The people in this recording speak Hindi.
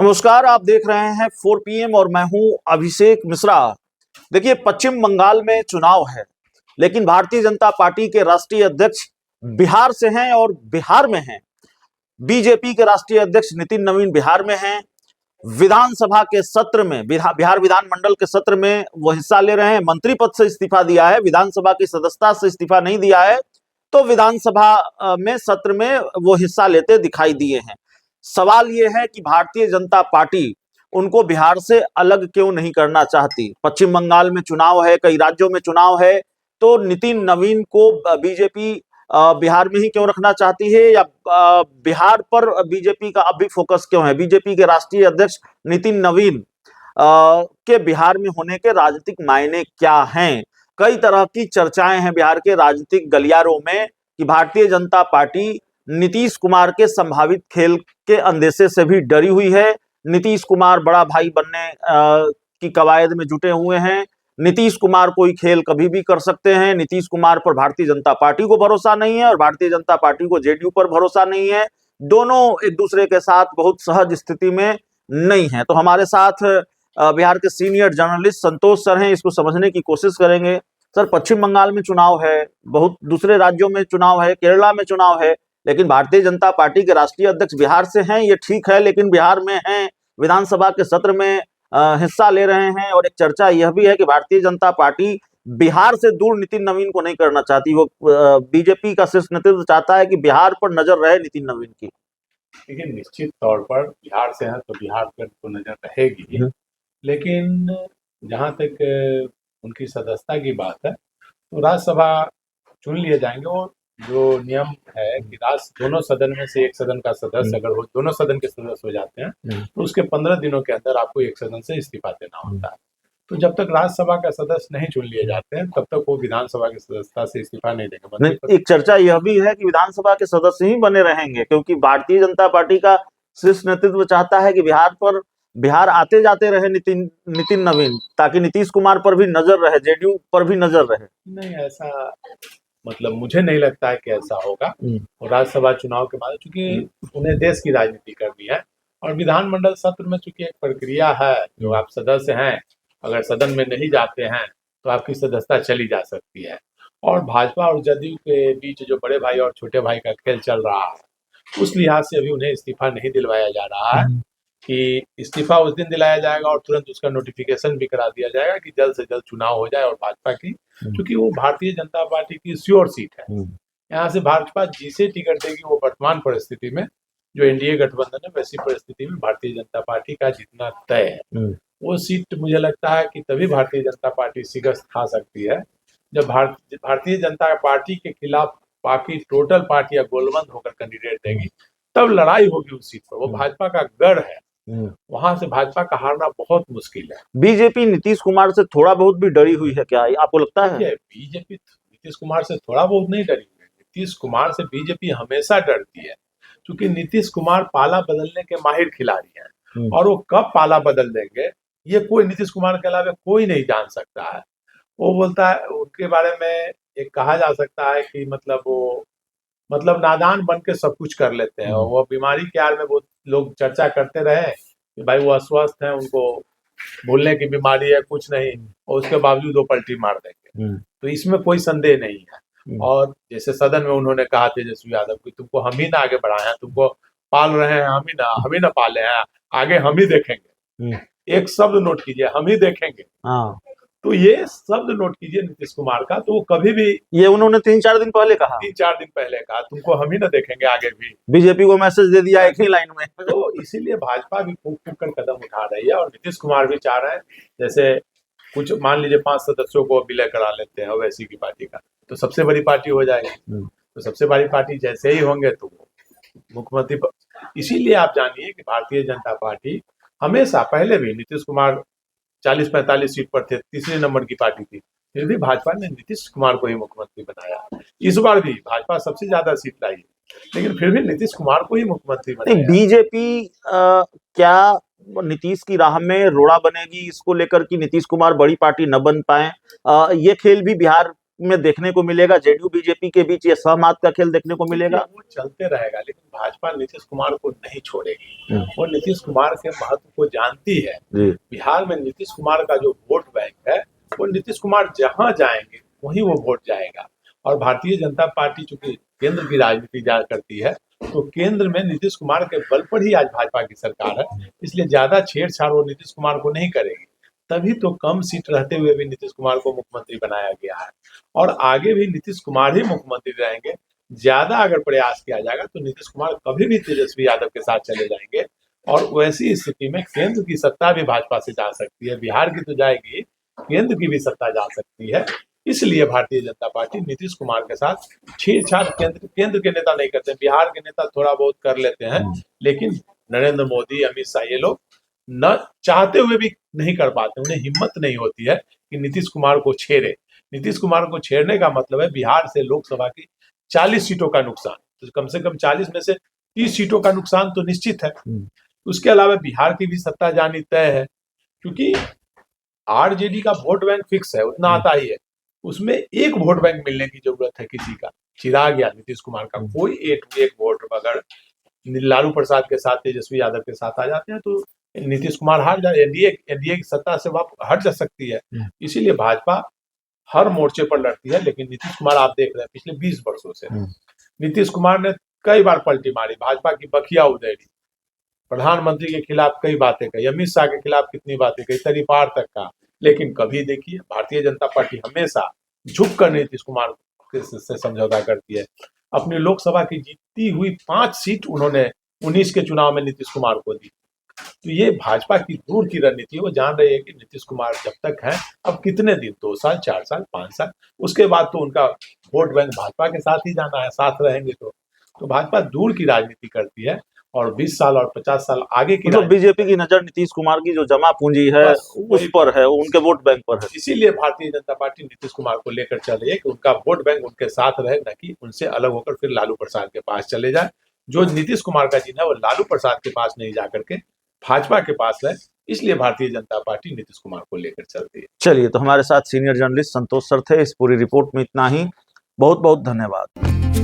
नमस्कार, आप देख रहे हैं 4 PM और मैं हूं अभिषेक मिश्रा। देखिए, पश्चिम बंगाल में चुनाव है, लेकिन भारतीय जनता पार्टी के राष्ट्रीय अध्यक्ष बिहार से हैं और बिहार में हैं। बीजेपी के राष्ट्रीय अध्यक्ष नितिन नवीन बिहार में हैं। विधानसभा के सत्र में, बिहार विधानमंडल के सत्र में वो हिस्सा ले रहे हैं। मंत्री पद से इस्तीफा दिया है, विधानसभा की सदस्यता से इस्तीफा नहीं दिया है, तो विधानसभा में सत्र में वो हिस्सा लेते दिखाई दिए हैं। सवाल ये है कि भारतीय जनता पार्टी उनको बिहार से अलग क्यों नहीं करना चाहती। पश्चिम बंगाल में चुनाव है, कई राज्यों में चुनाव है, तो नितिन नवीन को बीजेपी बिहार में ही क्यों रखना चाहती है, या बिहार पर बीजेपी का अभी फोकस क्यों है। बीजेपी के राष्ट्रीय अध्यक्ष नितिन नवीन के बिहार में होने के राजनीतिक मायने क्या हैं। कई तरह की चर्चाएं हैं बिहार के राजनीतिक गलियारों में कि भारतीय जनता पार्टी नीतीश कुमार के संभावित खेल के अंदेशे से भी डरी हुई है। नीतीश कुमार बड़ा भाई बनने की कवायद में जुटे हुए हैं। नीतीश कुमार कोई खेल कभी भी कर सकते हैं। नीतीश कुमार पर भारतीय जनता पार्टी को भरोसा नहीं है और भारतीय जनता पार्टी को जेडीयू पर भरोसा नहीं है। दोनों एक दूसरे के साथ बहुत सहज स्थिति में नहीं है। तो हमारे साथ बिहार के सीनियर जर्नलिस्ट संतोष सर हैं, इसको समझने की कोशिश करेंगे। सर, पश्चिम बंगाल में चुनाव है, बहुत दूसरे राज्यों में चुनाव है, केरला में चुनाव है, लेकिन भारतीय जनता पार्टी के राष्ट्रीय अध्यक्ष बिहार से हैं, ये ठीक है, लेकिन बिहार में हैं, विधानसभा के सत्र में हिस्सा ले रहे हैं। और एक चर्चा यह भी है कि भारतीय जनता पार्टी बिहार से दूर नितिन नवीन को नहीं करना चाहती। वो बीजेपी का शीर्ष नेतृत्व चाहता है कि बिहार पर नजर रहे नितिन नवीन की। देखिए, निश्चित तौर पर बिहार से हैं तो बिहार पर तो नजर रहेगी, लेकिन जहाँ तक उनकी सदस्यता की बात है तो राज्यसभा चुन लिए जाएंगे। और जो नियम है कि दोनों सदन में से एक सदन का सदस्य अगर दोनों सदन के सदस्य हो जाते हैं तो उसके 15 दिनों के अंदर आपको एक सदन से इस्तीफा देना होता है। तो जब तक राज्यसभा का सदस्य नहीं चुन लिए जाते हैं तब तक वो विधानसभा की सदस्यता से इस्तीफा नहीं देंगे। एक चर्चा यह भी है कि विधानसभा के सदस्य ही बने रहेंगे, क्योंकि भारतीय जनता पार्टी का शीर्ष नेतृत्व चाहता है कि बिहार आते जाते रहे नितिन नवीन, ताकि नीतीश कुमार पर भी नजर रहे, जेडीयू पर भी नजर रहे। नहीं, ऐसा मतलब मुझे नहीं लगता है कि ऐसा होगा। और राज्यसभा चुनाव के बाद चूंकि उन्हें देश की राजनीति करनी है और विधानमंडल सत्र में चूंकि एक प्रक्रिया है, जो आप सदस्य हैं अगर सदन में नहीं जाते हैं तो आपकी सदस्यता चली जा सकती है। और भाजपा और जदयू के बीच जो बड़े भाई और छोटे भाई का खेल चल रहा है, उस लिहाज से अभी उन्हें इस्तीफा नहीं दिलवाया जा रहा है कि इस्तीफा उस दिन दिलाया जाएगा और तुरंत उसका नोटिफिकेशन भी करा दिया जाएगा कि जल्द से जल्द चुनाव हो जाए। और भाजपा की, क्योंकि वो भारतीय जनता पार्टी की श्योर सीट है, यहाँ से भाजपा जिसे टिकट देगी वो वर्तमान परिस्थिति में जो एनडीए गठबंधन है वैसी परिस्थिति में भारतीय जनता पार्टी का जीतना तय है। वो सीट मुझे लगता है कि तभी भारतीय जनता पार्टी शिकस्त खा सकती है जब भारतीय जनता पार्टी के खिलाफ बाकी टोटल पार्टियां गोलबंद होकर कैंडिडेट देगी, तब लड़ाई होगी उस सीट पर। वो भाजपा का गढ़ है, वहां से भाजपा का हारना बहुत मुश्किल है। बीजेपी नीतीश कुमार से थोड़ा बहुत भी डरी हुई है क्या, आपको लगता है? बीजेपी नीतीश कुमार से थोड़ा बहुत नहीं डरी हुई है, नीतीश कुमार से बीजेपी हमेशा डरती है, क्योंकि नीतीश कुमार पाला बदलने के माहिर खिलाड़ी हैं। और वो कब पाला बदल देंगे ये कोई नीतीश कुमार के अलावा कोई नहीं जान सकता है। वो बोलता है, उनके बारे में एक कहा जा सकता है कि वो नादान बन के सब कुछ कर लेते हैं। और वो बीमारी के आड़ में वो लोग चर्चा करते रहे कि भाई वो अस्वस्थ हैं, उनको भूलने की बीमारी है, कुछ नहीं, और उसके बावजूद वो पलटी मार देंगे। तो इसमें कोई संदेह नहीं है। और जैसे सदन में उन्होंने कहा तेजस्वी यादव की, तुमको हम ही ना आगे बढ़ाए हैं, तुमको पाल रहे हैं हम ही ना पाले हैं, आगे हम ही देखेंगे। एक शब्द नोट कीजिए, हम ही देखेंगे। तो ये शब्द नोट कीजिए नीतीश कुमार का, तो वो कभी भी, ये उन्होंने 3-4 दिन पहले कहा, 3-4 दिन पहले कहा, तुमको हम ही ना देखेंगे आगे भी। बीजेपी को मैसेज दे दिया एक ही लाइन में। तो इसीलिए भाजपा भी फूक फूक कर कदम उठा रही है और नीतीश कुमार भी चाह रहे हैं, जैसे कुछ मान लीजिए 5 सदस्यों को विलय करा लेते हैं ओवैसी की पार्टी का, तो सबसे बड़ी पार्टी हो जाएगी। तो सबसे बड़ी पार्टी जैसे ही होंगे तो मुख्यमंत्री। इसीलिए आप जानिए कि भारतीय जनता पार्टी हमेशा, पहले भी नीतीश कुमार 40-45 सीट पर थे, तीसरे नंबर की पार्टी थी, फिर भी भाजपा ने नीतीश कुमार को ही मुख्यमंत्री बनाया। इस बार भी भाजपा सबसे ज्यादा सीट लाई, लेकिन फिर भी नीतीश कुमार को ही मुख्यमंत्री बनाया। बीजेपी क्या नीतीश की राह में रोड़ा बनेगी इसको लेकर कि नीतीश कुमार बड़ी पार्टी न बन पाए? ये खेल भी बिहार में देखने को मिलेगा, जेडीयू बीजेपी के बीच ये सहमत का खेल देखने को मिलेगा? वो चलते रहेगा, लेकिन भाजपा नीतीश कुमार को नहीं छोड़ेगी। वो नीतीश कुमार के महत्व को जानती है। बिहार में नीतीश कुमार का जो वोट बैंक है, वो नीतीश कुमार जहां जाएंगे वहीं वो वोट जाएगा। और भारतीय जनता पार्टी चूंकि केंद्र की राजनीति करती है, तो केंद्र में नीतीश कुमार के बल पर ही आज भाजपा की सरकार है, इसलिए ज्यादा छेड़छाड़ वो नीतीश कुमार को नहीं करेगी। तभी तो कम सीट रहते हुए भी नीतीश कुमार को मुख्यमंत्री बनाया गया है, और आगे भी नीतीश कुमार ही मुख्यमंत्री रहेंगे। ज्यादा अगर प्रयास किया जाएगा तो नीतीश कुमार कभी भी तेजस्वी यादव के साथ चले जाएंगे, और वैसी स्थिति में केंद्र की सत्ता भी भाजपा से जा सकती है। बिहार की तो जाएगी, केंद्र की भी सत्ता जा सकती है। इसलिए भारतीय जनता पार्टी नीतीश कुमार के साथ छेड़छाड़ केंद्र के नेता नहीं करते। बिहार के नेता थोड़ा बहुत कर लेते हैं, लेकिन नरेंद्र मोदी, अमित शाह, ये लोग न चाहते हुए भी नहीं कर पाते। उन्हें हिम्मत नहीं होती है कि नीतीश कुमार को छेड़े। नीतीश कुमार को छेड़ने का मतलब है बिहार से लोकसभा की 40 सीटों का नुकसान। तो कम से कम 40 में से 30 सीटों का नुकसान तो निश्चित है। उसके अलावा बिहार की भी सत्ता जानी तय है, क्योंकि आरजेडी का वोट बैंक फिक्स है, उतना आता ही है। उसमें एक वोट बैंक मिलने की जरूरत है किसी का, चिराग या नीतीश कुमार का। कोई एक वोट अगर लालू प्रसाद के साथ, तेजस्वी यादव के साथ आ जाते हैं तो नीतीश कुमार हार जाए, एनडीए की सत्ता से हट जा सकती है। इसीलिए भाजपा हर मोर्चे पर लड़ती है। लेकिन नीतीश कुमार आप देख रहे हैं पिछले 20 वर्षों से नीतीश कुमार ने कई बार पलटी मारी, भाजपा की बखिया उधेड़ी, प्रधानमंत्री के खिलाफ कई बातें कही, अमित शाह के खिलाफ कितनी बातें कही, तरीपार तक का। लेकिन कभी देखिए भारतीय जनता पार्टी हमेशा झुक कर नीतीश कुमार से समझौता करती है। अपनी लोकसभा की जीती हुई 5 सीट उन्होंने 19 के चुनाव में नीतीश कुमार को दी। तो ये भाजपा की दूर की रणनीति है। वो जान रहे हैं कि नीतीश कुमार जब तक है, अब कितने दिन, 2 साल, 4 साल, 5 साल, उसके बाद तो उनका वोट बैंक भाजपा के साथ ही जाना है, साथ रहेंगे। तो भाजपा दूर की राजनीति करती है, और 20 साल और 50 साल आगे की, मतलब बीजेपी की नजर नीतीश कुमार की जो जमा पूंजी है उस पर है, उनके वोट बैंक पर है। इसीलिए भारतीय जनता पार्टी नीतीश कुमार को लेकर चल रही है कि उनका वोट बैंक उनके साथ रहे, न कि उनसे अलग होकर फिर लालू प्रसाद के पास चले जाए। जो नीतीश कुमार का चिन्ह है वो लालू प्रसाद के पास नहीं जाकर के भाजपा के पास है। इसलिए भारतीय जनता पार्टी नीतीश कुमार को लेकर चलती है। चलिए, तो हमारे साथ सीनियर जर्नलिस्ट संतोष सर थे। इस पूरी रिपोर्ट में इतना ही। बहुत बहुत धन्यवाद।